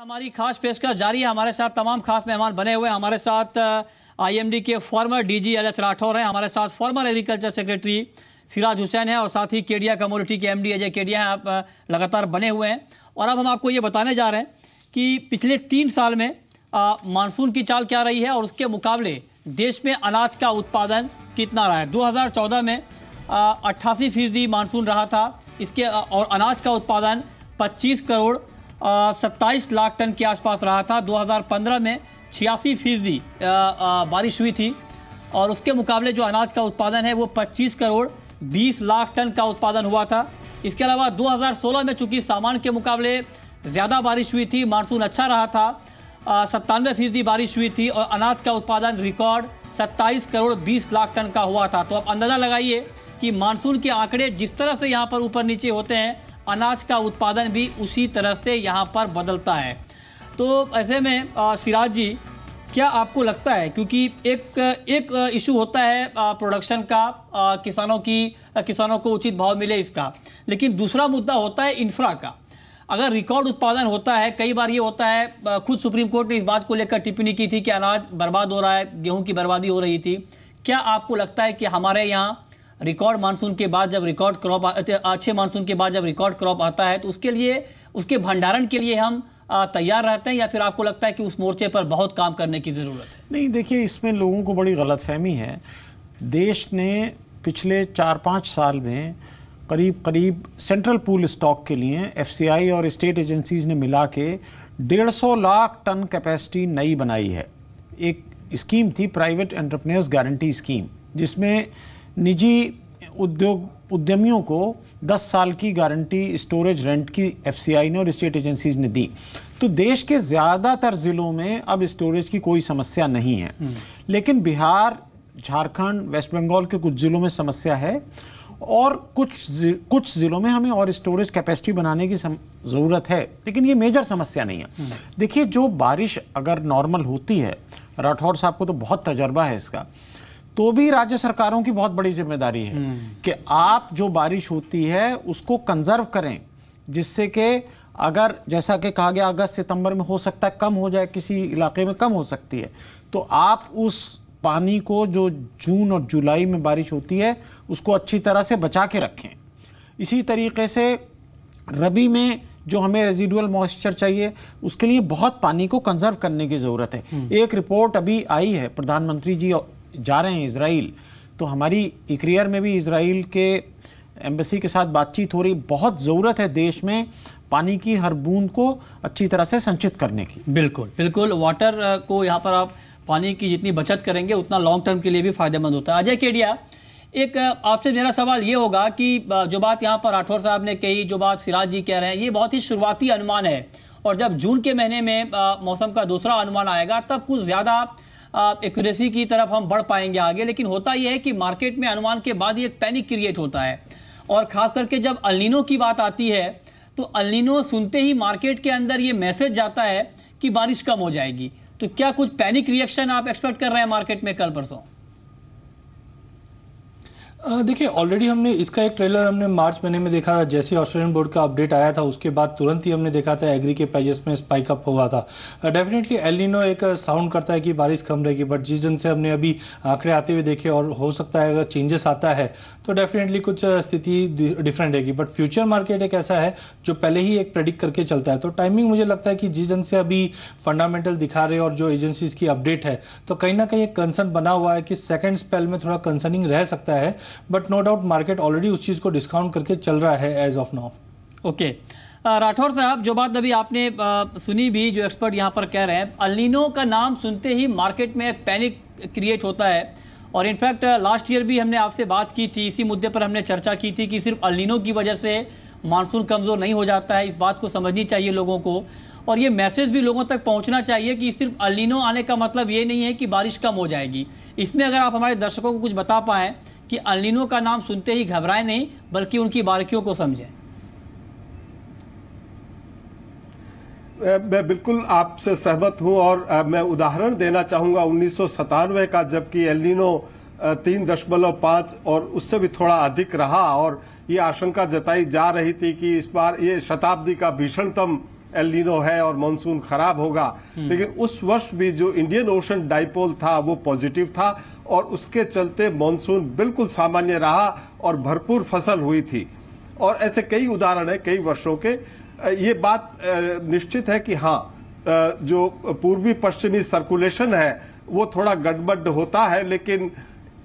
हमारी खास पेशकश जारी है। हमारे साथ तमाम खास मेहमान बने हुए हैं। हमारे साथ आईएमडी के फॉर्मर डीजी एलएच राठौर हैं, हमारे साथ farmer agriculture secretary Siraj Hussain है और साथ ही केडिया कम्युनिटी के एमडी अजय केडिया हैं। आप लगातार बने हुए हैं और अब हम आपको ये बताने जा रहे हैं कि पिछले 3 साल में मानसून की चाल क्या रही है और उसके मुकाबले देश में अनाज का उत्पादन कितना रहा है। 2014 में 88% मानसून रहा था इसके और अनाज का उत्पादन 25 करोड़ 27 लाख टन के आसपास रहा था। 2015 में 86% बारिश हुई थी और उसके मुकाबले जो अनाज का उत्पादन है वो 25 करोड़ 20 लाख टन का उत्पादन हुआ था। इसके अलावा 2016 में चूंकि सामान्य के मुकाबले ज़्यादा बारिश हुई थी, मानसून अच्छा रहा था, 97% बारिश हुई थी और अनाज का उत्पादन रिकॉर्ड 27 करोड़ 20 लाख टन का हुआ था। तो आप अंदाज़ा लगाइए कि मानसून के आंकड़े जिस तरह से यहाँ पर ऊपर नीचे होते हैं, अनाज का उत्पादन भी उसी तरह से यहाँ पर बदलता है। तो ऐसे में सिराज जी, क्या आपको लगता है, क्योंकि एक इशू होता है प्रोडक्शन का, किसानों को उचित भाव मिले इसका, लेकिन दूसरा मुद्दा होता है इंफ्रा का। अगर रिकॉर्ड उत्पादन होता है, कई बार ये होता है, खुद सुप्रीम कोर्ट ने इस बात को लेकर टिप्पणी की थी कि अनाज बर्बाद हो रहा है, गेहूं की बर्बादी हो रही थी। क्या आपको लगता है कि हमारे यहाँ रिकॉर्ड मानसून के बाद जब रिकॉर्ड क्रॉप अच्छे मानसून के बाद जब रिकॉर्ड क्रॉप आता है तो उसके लिए, उसके भंडारण के लिए हम तैयार रहते हैं, या फिर आपको लगता है कि उस मोर्चे पर बहुत काम करने की ज़रूरत है? नहीं, देखिए, इसमें लोगों को बड़ी गलतफहमी है। देश ने पिछले 4-5 साल में करीब सेंट्रल पूल स्टॉक के लिए एफसीआई और स्टेट एजेंसीज ने मिला के 150 लाख टन कैपेसिटी नई बनाई है। एक स्कीम थी प्राइवेट एंटरप्रेन्योर्स गारंटी स्कीम, जिसमें निजी उद्यमियों को 10 साल की गारंटी स्टोरेज रेंट की एफसीआई ने और स्टेट एजेंसीज ने दी। तो देश के ज़्यादातर ज़िलों में अब स्टोरेज की कोई समस्या नहीं है, लेकिन बिहार, झारखंड, वेस्ट बंगाल के कुछ ज़िलों में समस्या है और कुछ ज़िलों में हमें और स्टोरेज कैपेसिटी बनाने की ज़रूरत है, लेकिन ये मेजर समस्या नहीं है। देखिए, जो बारिश अगर नॉर्मल होती है, राठौर साहब को तो बहुत तजर्बा है इसका, तो भी राज्य सरकारों की बहुत बड़ी जिम्मेदारी है कि आप जो बारिश होती है उसको कंजर्व करें, जिससे कि अगर जैसा कि कहा गया अगस्त सितंबर में हो सकता है कम हो जाए, किसी इलाके में कम हो सकती है, तो आप उस पानी को जो जून और जुलाई में बारिश होती है उसको अच्छी तरह से बचा के रखें। इसी तरीके से रबी में जो हमें रेजिडुअल मॉइस्चर चाहिए उसके लिए बहुत पानी को कंजर्व करने की ज़रूरत है। एक रिपोर्ट अभी आई है, प्रधानमंत्री जी जा रहे हैं इजराइल, तो हमारी इक्रियर में भी इजराइल के एम्बेसी के साथ बातचीत हो रही। बहुत ज़रूरत है देश में पानी की हर बूंद को अच्छी तरह से संचित करने की। बिल्कुल बिल्कुल, वाटर को यहाँ पर आप पानी की जितनी बचत करेंगे उतना लॉन्ग टर्म के लिए भी फायदेमंद होता है। अजय केडिया, एक आपसे मेरा सवाल ये होगा कि जो बात यहाँ पर राठौर साहब ने कही, जो बात सिराज जी कह रहे हैं, ये बहुत ही शुरुआती अनुमान है और जब जून के महीने में मौसम का दूसरा अनुमान आएगा तब कुछ ज़्यादा एक्यूरेसी की तरफ हम बढ़ पाएंगे आगे। लेकिन होता यह है कि मार्केट में अनुमान के बाद ही एक पैनिक क्रिएट होता है और ख़ास करके जब अल नीनो की बात आती है तो अल नीनो सुनते ही मार्केट के अंदर ये मैसेज जाता है कि बारिश कम हो जाएगी। तो क्या कुछ पैनिक रिएक्शन आप एक्सपेक्ट कर रहे हैं मार्केट में कल परसों? देखिए, ऑलरेडी हमने इसका एक ट्रेलर हमने मार्च महीने में देखा था। जैसे ऑस्ट्रेलियन बोर्ड का अपडेट आया था उसके बाद तुरंत ही हमने देखा था एग्री के प्राइजेस में स्पाइक अप हुआ था। डेफिनेटली एल नीनो एक साउंड करता है कि बारिश कम रहेगी, बट जिस दिन से हमने अभी आंकड़े आते हुए देखे और हो सकता है अगर चेंजेस आता है तो डेफिनेटली कुछ स्थिति डिफरेंट रहेगी। बट फ्यूचर मार्केट एक ऐसा है जो पहले ही एक प्रेडिक्ट करके चलता है। तो टाइमिंग मुझे लगता है कि जिस दिन से अभी फंडामेंटल दिखा रहे और जो एजेंसीज की अपडेट है, तो कहीं ना कहीं एक कंसर्न बना हुआ है कि सेकेंड स्पेल में थोड़ा कंसर्निंग रह सकता है, but no doubt market already उस चीज को डिस्काउंट करके चल रहा है as of now. Okay, Rathore साहब, जो बात अभी आपने सुनी भी, जो एक्सपर्ट यहाँ पर कह रहे हैं, अल नीनो का नाम सुनते ही मार्केट में एक पैनिक क्रिएट होता है और इनफैक्ट लास्ट ईयर भी हमने आपसे बात की थी, इसी मुद्दे पर हमने चर्चा की थी कि सिर्फ अल नीनो की वजह से मानसून कमज़ोर नहीं हो जाता है। इस बात को समझनी चाहिए लोगों को और ये मैसेज भी लोगों तक पहुंचना चाहिए कि सिर्फ अल नीनो आने का मतलब ये नहीं है कि बारिश कम हो जाएगी। इसमें अगर आप हमारे दर्शकों को कुछ बता पाएँ कि अल नीनो का नाम सुनते ही घबराएं नहीं, बल्कि उनकी बारीकियों को समझें। मैं बिल्कुल आपसे सहमत हूं और मैं उदाहरण देना चाहूंगा 1997 का, जबकि एल नीनो 3.5 और उससे भी थोड़ा अधिक रहा और ये आशंका जताई जा रही थी कि इस बार ये शताब्दी का भीषणतम एल नीनो है और मानसून खराब होगा, लेकिन उस वर्ष भी जो इंडियन ओशन डाइपोल था वो पॉजिटिव था और उसके चलते मानसून बिल्कुल सामान्य रहा और भरपूर फसल हुई थी। और ऐसे कई उदाहरण है कई वर्षों के। ये बात निश्चित है कि हाँ, जो पूर्वी पश्चिमी सर्कुलेशन है वो थोड़ा गड़बड़ होता है, लेकिन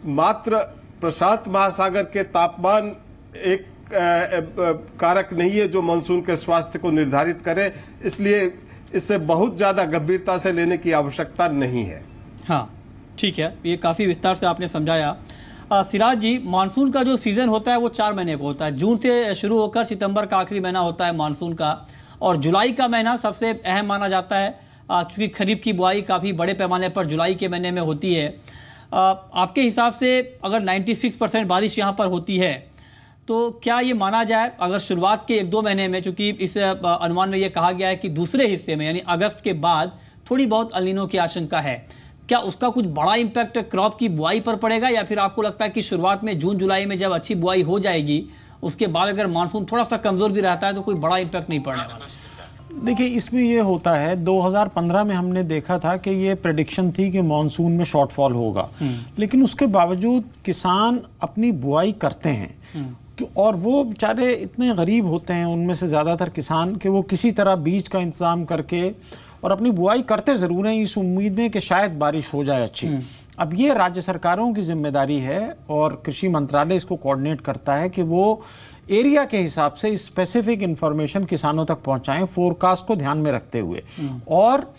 मात्र प्रशांत महासागर के तापमान एक कारक नहीं है जो मानसून के स्वास्थ्य को निर्धारित करे, इसलिए इसे बहुत ज्यादा गंभीरता से लेने की आवश्यकता नहीं है। हाँ ठीक है, ये काफ़ी विस्तार से आपने समझाया। सिराज जी, मानसून का जो सीज़न होता है वो 4 महीने का होता है। जून से शुरू होकर सितंबर का आखिरी महीना होता है मानसून का, और जुलाई का महीना सबसे अहम माना जाता है क्योंकि खरीफ की बुआई काफ़ी बड़े पैमाने पर जुलाई के महीने में होती है। आपके हिसाब से अगर 96% बारिश यहाँ पर होती है तो क्या ये माना जाए अगर शुरुआत के 1-2 महीने में, चूँकि इस अनुमान में ये कहा गया है कि दूसरे हिस्से में यानी अगस्त के बाद थोड़ी बहुत एल नीनो की आशंका है, क्या उसका कुछ बड़ा इम्पैक्ट क्रॉप की बुआई पर पड़ेगा, या फिर आपको लगता है कि शुरुआत में जून जुलाई में जब अच्छी बुआई हो जाएगी उसके बाद अगर मानसून थोड़ा सा कमज़ोर भी रहता है तो कोई बड़ा इम्पैक्ट नहीं पड़ने वाला? देखिए, इसमें ये होता है 2015 में हमने देखा था कि ये प्रेडिक्शन थी कि मानसून में शॉर्टफॉल होगा, लेकिन उसके बावजूद किसान अपनी बुआई करते हैं और वो बेचारे इतने गरीब होते हैं उनमें से ज़्यादातर किसान कि वो किसी तरह बीज का इंतज़ाम करके और अपनी बुआई करते ज़रूर हैं इस उम्मीद में कि शायद बारिश हो जाए अच्छी। अब ये राज्य सरकारों की जिम्मेदारी है और कृषि मंत्रालय इसको कोऑर्डिनेट करता है कि वो एरिया के हिसाब से स्पेसिफिक इंफॉर्मेशन किसानों तक पहुंचाएं फोरकास्ट को ध्यान में रखते हुए, और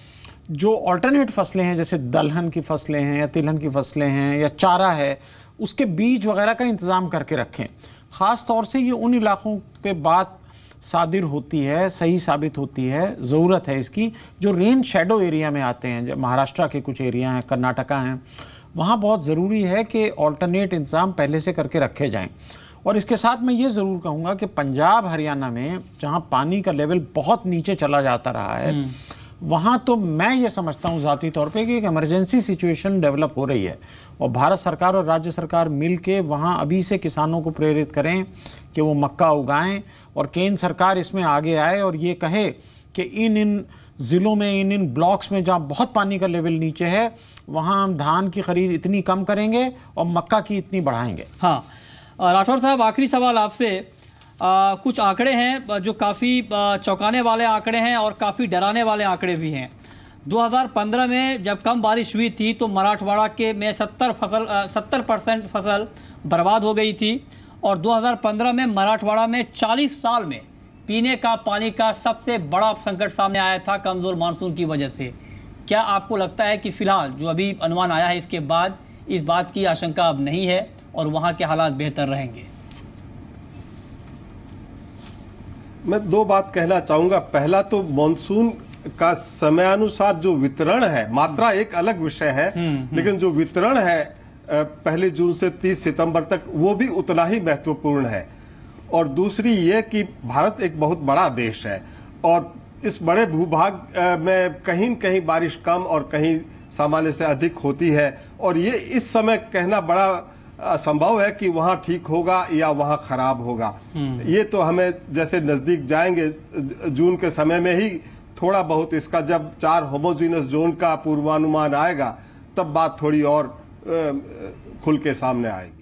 जो ऑल्टरनेट फसलें हैं जैसे दलहन की फसलें हैं या तिलहन की फसलें हैं या चारा है उसके बीज वगैरह का इंतज़ाम करके रखें। ख़ास तौर से ये उन इलाकों पे बात सादिर होती है, सही साबित होती है, ज़रूरत है इसकी, जो रेन शेडो एरिया में आते हैं, जब महाराष्ट्र के कुछ एरिया हैं, कर्नाटका हैं, वहाँ बहुत ज़रूरी है कि ऑल्टरनेट इंतज़ाम पहले से करके रखे जाएं। और इसके साथ मैं ये ज़रूर कहूँगा कि पंजाब हरियाणा में जहाँ पानी का लेवल बहुत नीचे चला जाता रहा है वहाँ तो मैं ये समझता हूँ ज़ाती तौर पे कि एक इमरजेंसी सिचुएशन डेवलप हो रही है और भारत सरकार और राज्य सरकार मिल के वहाँ अभी से किसानों को प्रेरित करें कि वो मक्का उगाएं और केंद्र सरकार इसमें आगे आए और ये कहे कि इन ज़िलों में इन ब्लॉक्स में जहाँ बहुत पानी का लेवल नीचे है वहाँ हम धान की खरीद इतनी कम करेंगे और मक्का की इतनी बढ़ाएंगे। हाँ राठौर साहब, आखिरी सवाल आपसे। कुछ आंकड़े हैं जो काफ़ी चौंकाने वाले आंकड़े हैं और काफ़ी डराने वाले आंकड़े भी हैं। 2015 में जब कम बारिश हुई थी तो मराठवाड़ा के में 70% फसल बर्बाद हो गई थी, और 2015 में मराठवाड़ा में 40 साल में पीने का पानी का सबसे बड़ा संकट सामने आया था कमज़ोर मानसून की वजह से। क्या आपको लगता है कि फ़िलहाल जो अभी अनुमान आया है इसके बाद इस बात की आशंका अब नहीं है और वहाँ के हालात बेहतर रहेंगे? मैं 2 बात कहना चाहूँगा। पहला तो मानसून का समयानुसार जो वितरण है, मात्रा एक अलग विषय है, लेकिन जो वितरण है 1 जून से 30 सितंबर तक वो भी उतना ही महत्वपूर्ण है। और दूसरी ये कि भारत एक बहुत बड़ा देश है और इस बड़े भूभाग में कहीं न कहीं बारिश कम और कहीं सामान्य से अधिक होती है, और ये इस समय कहना बड़ा असंभव है कि वहाँ ठीक होगा या वहाँ खराब होगा। ये तो हमें जैसे नज़दीक जाएंगे जून के समय में ही थोड़ा बहुत इसका, जब 4 होमोजीनस जोन का पूर्वानुमान आएगा तब बात थोड़ी और खुल के सामने आएगी।